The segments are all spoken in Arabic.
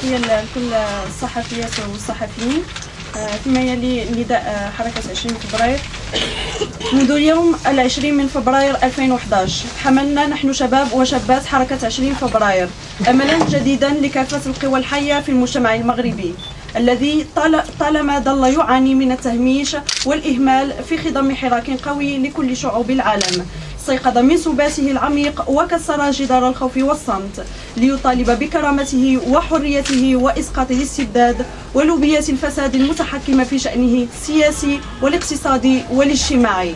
تحية لكل الصحفيات والصحفيين. فيما يلي نداء حركة 20 فبراير. منذ اليوم 20 من فبراير 2011 حملنا نحن شباب وشابات حركة 20 فبراير أملا جديدا لكافة القوى الحية في المجتمع المغربي الذي طالما ظل يعاني من التهميش والإهمال في خضم حراك قوي لكل شعوب العالم. استيقظ من سباته العميق وكسر جدار الخوف والصمت ليطالب بكرامته وحريته وإسقاط الاستبداد ولوبية الفساد المتحكمة في شأنه السياسي والاقتصادي والاجتماعي.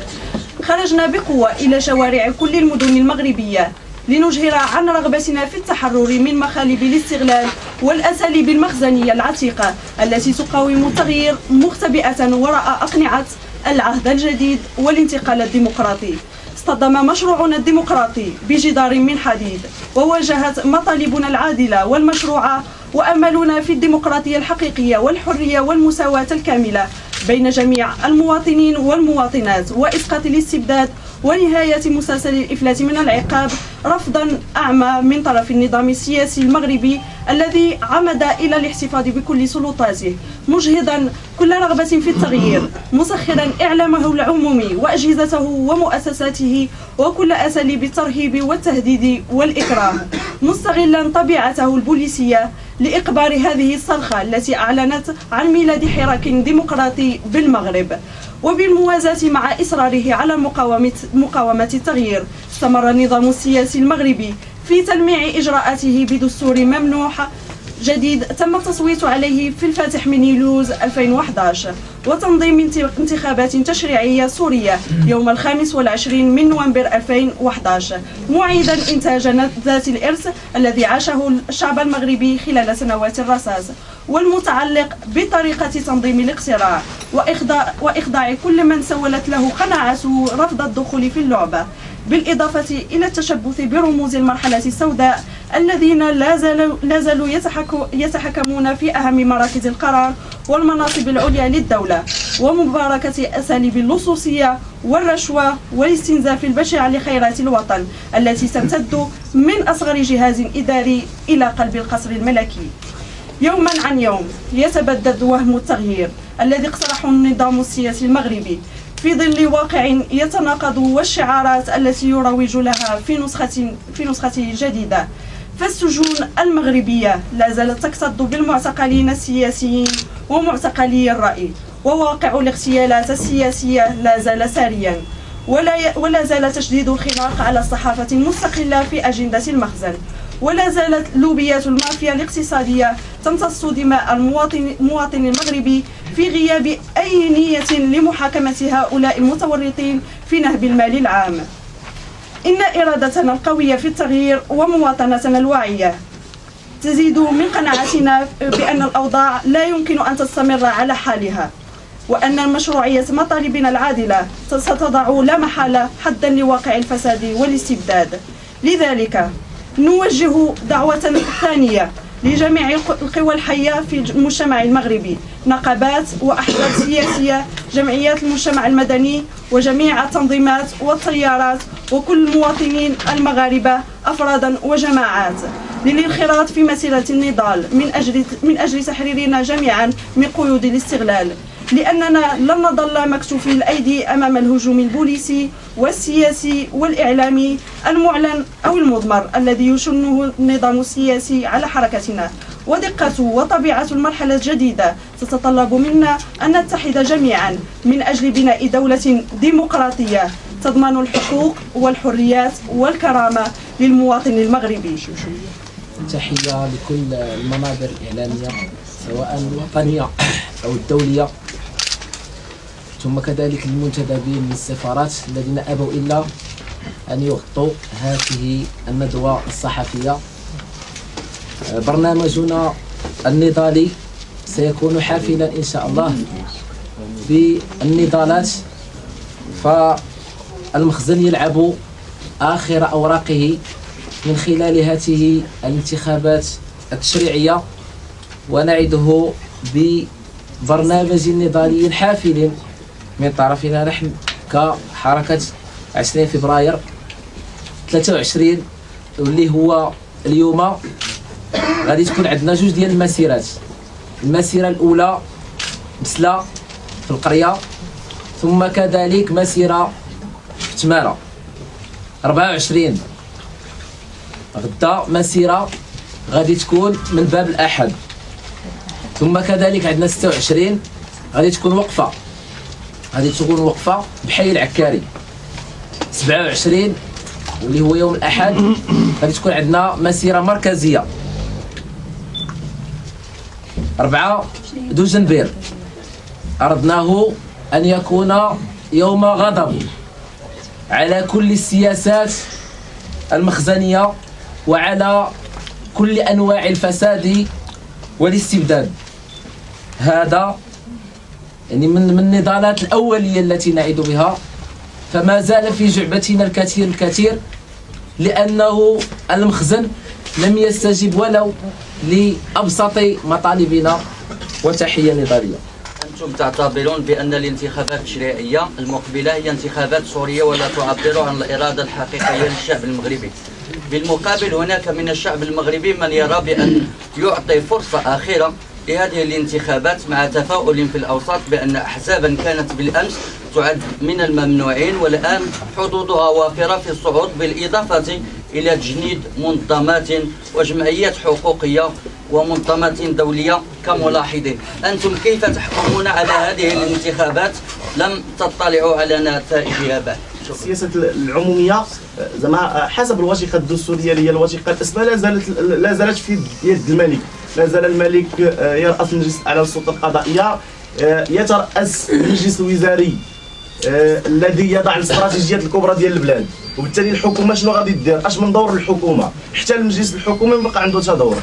خرجنا بقوة إلى شوارع كل المدن المغربية لنجهر عن رغبتنا في التحرر من مخالب الاستغلال والأساليب المخزنية العتيقة التي تقاوم التغيير مختبئة وراء أقنعة العهد الجديد والانتقال الديمقراطي. اصطدم مشروعنا الديمقراطي بجدار من حديد وواجهت مطالبنا العادلة والمشروعة وأملنا في الديمقراطية الحقيقية والحرية والمساواة الكاملة بين جميع المواطنين والمواطنات وإسقاط الاستبداد ونهاية مسلسل الإفلات من العقاب رفضا أعمى من طرف النظام السياسي المغربي الذي عمد إلى الاحتفاظ بكل سلطاته مجهدا كل رغبة في التغيير مسخرا إعلامه العمومي وأجهزته ومؤسساته وكل أساليب الترهيب والتهديد والإكراه مستغلا طبيعته البوليسية لإقبار هذه الصرخة التي أعلنت عن ميلاد حراك ديمقراطي بالمغرب. وبالموازاة مع إصراره على مقاومة التغيير استمر النظام السياسي المغربي في تلميع إجراءاته بدستور ممنوح جديد تم التصويت عليه في الفاتح من يوليو 2011 وتنظيم انتخابات تشريعية سورية يوم 25 من نوفمبر 2011 معيدا إنتاج ذات الإرث الذي عاشه الشعب المغربي خلال سنوات الرصاص والمتعلق بطريقة تنظيم الاقتراع وإخضاع كل من سولت له قناعته رفض الدخول في اللعبة بالإضافة إلى التشبث برموز المرحلة السوداء الذين لا زالوا يتحكمون في أهم مراكز القرار والمناصب العليا للدولة ومباركة أساليب اللصوصية والرشوة والاستنزاف البشع لخيرات الوطن التي تمتد من أصغر جهاز إداري إلى قلب القصر الملكي. يوما عن يوم يتبدد وهم التغيير الذي اقترحه النظام السياسي المغربي في ظل واقع يتناقض والشعارات التي يروج لها في نسخته الجديدة. فالسجون المغربية لا زالت تكتظ بالمعتقلين السياسيين ومعتقلي الرأي وواقع الاغتيالات السياسية لا زال ساريا ولا زال تشديد الخناق على الصحافة المستقلة في أجندة المخزن ولا زالت لوبيات المافيا الاقتصادية تمتص دماء المواطن المغربي في غياب أي نية لمحاكمة هؤلاء المتورطين في نهب المال العام. إن إرادتنا القوية في التغيير ومواطنتنا الواعية تزيد من قناعتنا بأن الأوضاع لا يمكن أن تستمر على حالها وأن مشروعية مطالبنا العادلة ستضع لا محالة حدا لواقع الفساد والاستبداد. لذلك نوجه دعوة ثانية لجميع القوى الحية في المجتمع المغربي نقابات وأحزاب سياسية جمعيات المجتمع المدني وجميع التنظيمات والتيارات وكل المواطنين المغاربة أفرادا وجماعات للانخراط في مسيرة النضال من أجل تحريرنا جميعا من قيود الاستغلال لأننا لن نظل مكتوفي الأيدي أمام الهجوم البوليسي والسياسي والإعلامي المعلن أو المضمر الذي يشنه النظام السياسي على حركتنا. ودقة وطبيعة المرحلة الجديدة تتطلب منا أن نتحد جميعا من أجل بناء دولة ديمقراطية تضمن الحقوق والحريات والكرامة للمواطن المغربي. تحية لكل المنابر الإعلامية سواء الوطنية أو الدولية ثم كذلك المنتدبين من السفارات الذين أبوا إلا أن يغطوا هذه الندوة الصحفية. برنامجنا النضالي سيكون حافلا إن شاء الله بالنضالات فالمخزن يلعب آخر أوراقه من خلال هذه الانتخابات التشريعية ونعده ببرنامج نضالي حافل من طرفنا نحن كحركة 20 فبراير 23 واللي هو اليوم غادي تكون عندنا جوج ديال المسيرات. المسيره الاولى بسلا في القريه، ثم كذلك مسيره في تماره 24. غدا مسيره غادي تكون من باب الاحد، ثم كذلك عندنا 26 غادي تكون وقفه بحي العكاري. 27 واللي هو يوم الاحد غادي تكون عندنا مسيره مركزيه. 4 دوجنبير أردناه أن يكون يوم غضب على كل السياسات المخزنية وعلى كل أنواع الفساد والاستبداد. هذا يعني من النضالات الأولية التي نعد بها، فما زال في جعبتنا الكثير لأنه المخزن لم يستجب ولو لأبسط مطالبنا. وتحية نضالية. أنتم تعتبرون بأن الانتخابات التشريعية المقبلة هي انتخابات سورية ولا تعبر عن الإرادة الحقيقية للشعب المغربي. بالمقابل هناك من الشعب المغربي من يرى بأن يعطي فرصة أخيرة لهذه الانتخابات مع تفاؤل في الأوساط بأن أحزابا كانت بالأمس تعد من الممنوعين والآن حظوظها وافرة في الصعود، بالإضافة إلى تجنيد منظمات وجمعيات حقوقية ومنظمات دولية كملاحظين. أنتم كيف تحكمون على هذه الانتخابات لم تطلعوا على نتائجها بعد؟ السياسة العمومية زعما حسب الوثيقة الدستورية اللي هي الوثيقة الأسمى لا زالت في يد الملك. لا زال الملك يرأس مجلس على السلطة القضائية، يترأس المجلس الوزاري الذي يضع الاستراتيجيات الكبرى ديال البلاد، وبالتالي الحكومه شنو غادي دير؟ اش من دور الحكومه؟ حتى المجلس الحكومي ما بقى عنده حتى دور،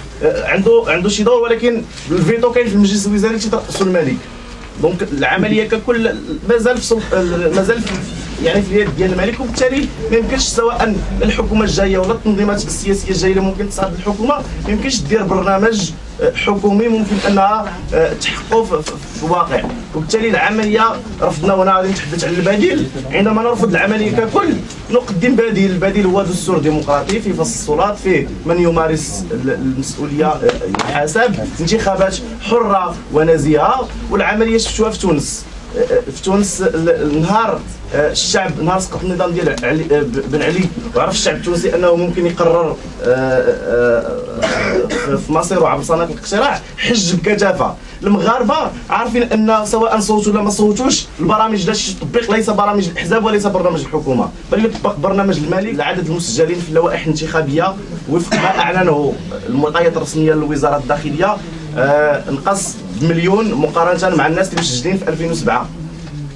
عنده شي دور، ولكن الفيتو كاين في المجلس الوزاري تيترأسو الملك. دونك العمليه ككل مازال يعني في اليد ديال الملك، وبالتالي ما يمكنش سواء الحكومه الجايه ولا التنظيمات السياسيه الجايه اللي ممكن تصعد الحكومه ما يمكنش دير برنامج حكومي ممكن انها تحققه في الواقع. وبالتالي العمليه رفضنا، وانا غادي نتحدث على البديل. عندما نرفض العمليه ككل نقدم بديل. البديل هو دستور ديمقراطي فيه فصل السلطات، فيه من يمارس المسؤوليه يحاسب، انتخابات حره ونزيهه. والعمليه شفتوها في تونس. في تونس نهار الشعب، نهار سقط النظام ديال بن علي، وعرف الشعب التونسي انه ممكن يقرر في مصيره عبر صناديق الاقتراع، حج بكثافه. المغاربه عارفين ان سواء صوتوا ولا ما صوتوش البرامج التي تطبق ليس برامج الاحزاب وليس برنامج الحكومه، بل يطبق برنامج الملك لعدد المسجلين في اللوائح الانتخابيه وفق ما اعلنه المعطيات الرسميه للوزاره الداخليه. نقص بمليون مقارنه مع الناس اللي مسجلين في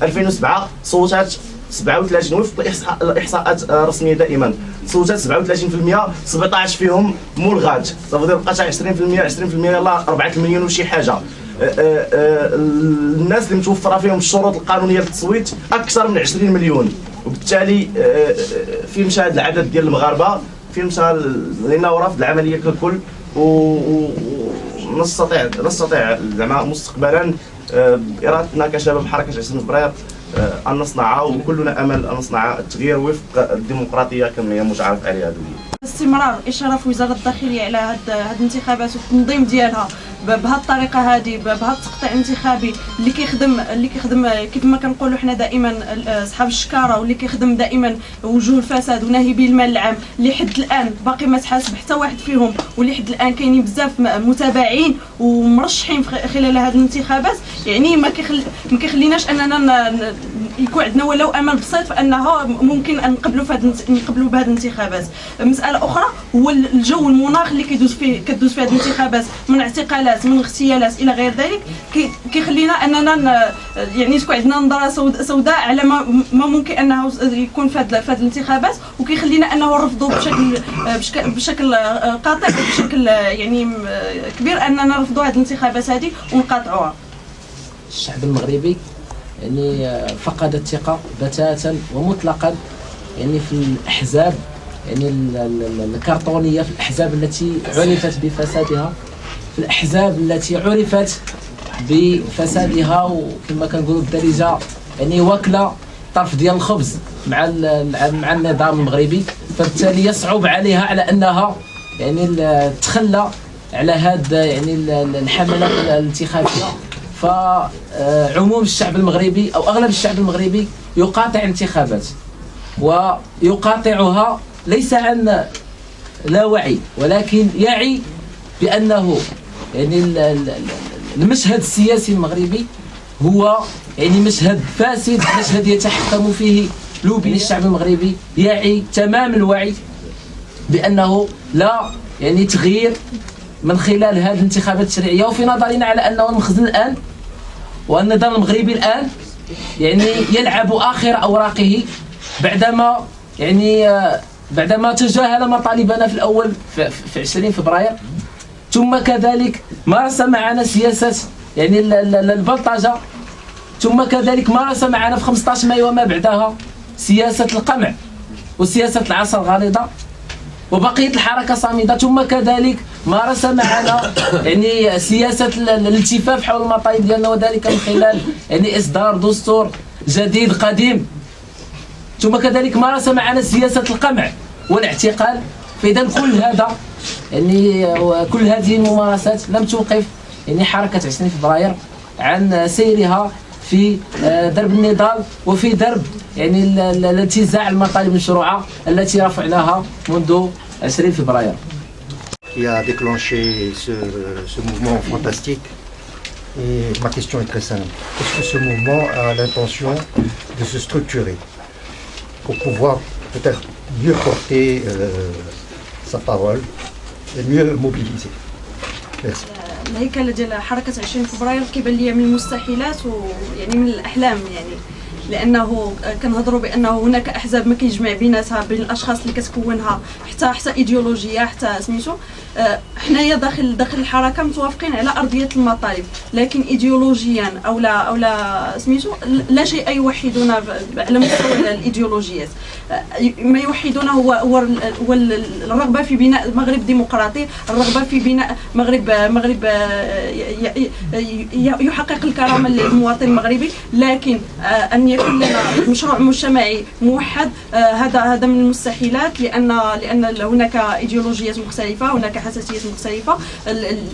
2007 صوتات 37 وفق الاحصاءات الرسميه دائما صوتات 37%، 17 فيهم ملغات، صافي بقات 20% يلاه 4 مليون وشي حاجه. الناس اللي متوفره فيهم الشروط القانونيه للتصويت اكثر من 20 مليون. وبالتالي في مشاهد العدد ديال المغاربه، في مشاهد لنا رفض العمليه ككل، نستطيع زعما مستقبلا بارادتنا كشباب حركه 20 فبراير ان نصنع، وكلنا امل ان نصنع التغيير وفق الديمقراطيه كما هي متعارف عليها دوليا. استمرار اشراف وزاره الداخليه على هاد الانتخابات والتنظيم ديالها بهذه الطريقه هذه، بهذا التقطيع الانتخابي اللي كيخدم كيف ما كنقولوا حنا دائما اصحاب الشكاره، واللي كيخدم دائما وجوه الفساد وناهبي المال العام، اللي حد الان باقي ما تحاسب حتى واحد فيهم، واللي حد الان كاينين بزاف متابعين ومرشحين خلال هذه الانتخابات. يعني ما كيخليناش اننا يكون عندنا ولو امل بسيط في انها ممكن ان نقبلوا بهذه الانتخابات. مساله اخرى هو الجو المناخ اللي كتدوز فيه هذه الانتخابات، من اعتقالات، من اغتيالات الى غير ذلك، كيخلينا اننا يعني تكون عندنا نظره سوداء على ما ممكن انه يكون في هذه الانتخابات، وكيخلينا انه نرفضوا بشكل قاطع، بشكل يعني كبير، اننا نرفضوا هذه الانتخابات هذه ونقاطعوها. الشعب المغربي يعني فقد الثقة بتاتا ومطلقا يعني في الأحزاب، يعني الكرتونية، في الأحزاب التي عرفت بفسادها، في الأحزاب التي عرفت بفسادها وكما كنقولوا بالدارجة يعني واكلة طرف ديال الخبز مع النظام المغربي. فبالتالي يصعب عليها على أنها يعني تخلى على هاد يعني الحملات الانتخابيه، فعموم الشعب المغربي او اغلب الشعب المغربي يقاطع الانتخابات، ويقاطعها ليس عن لا وعي، ولكن يعي بانه يعني المشهد السياسي المغربي هو يعني مشهد فاسد، مشهد يتحكم فيه لوبي. الشعب المغربي يعي تمام الوعي بانه لا يعني تغيير من خلال هذه الانتخابات التشريعيه، وفي نظرنا على انه المخزن الان والنظام المغربي الان يعني يلعب اخر اوراقه بعدما تجاهل مطالبنا في الاول في 20 فبراير، ثم كذلك مارس معنا سياسه يعني البلطجه، ثم كذلك مارس معنا في 15 مايو وما بعدها سياسه القمع وسياسه العصا الغالظه، وبقيت الحركه صامده، ثم كذلك مارس معنا يعني سياسه الالتفاف حول المطالب ديالنا، وذلك من خلال يعني اصدار دستور جديد قديم، ثم كذلك مارس معنا سياسه القمع والاعتقال. فاذا كل هذا يعني كل هذه الممارسات لم توقف يعني حركه 20 فبراير عن سيرها في درب النضال وفي درب يعني الانتزاع المطالب المشروعه التي رفعناها منذ 20 فبراير. Qui a déclenché ce mouvement fantastique. Et ma question est très simple. Est-ce que ce mouvement a l'intention de se structurer pour pouvoir peut-être mieux porter sa parole et mieux mobiliser? Merci. الهيكله ديال حركه 20 فبراير كيبان ليا من المستحيلات ويعني من الاحلام، يعني لانه كنهضروا بانه هناك احزاب ما كيجمع بيناتها بين الاشخاص اللي كتكونها حتى ايديولوجيه حتى سميتو. حنايا داخل الحركه متوافقين على ارضيه المطالب، لكن ايديولوجيا او لا سميتو لا شيء يوحدنا على مستوى الايديولوجيات. ما يوحدنا هو الرغبه في بناء مغرب ديمقراطي، الرغبه في بناء مغرب يحقق الكرامه للمواطن المغربي، لكن ان يكون لنا مشروع مجتمعي موحد هذا من المستحيلات، لان هناك ايديولوجيات مختلفه، هناك حساسيات مختلفه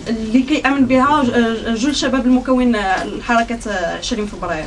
اللي كيامن بها جل الشباب المكون حركه 20 فبراير.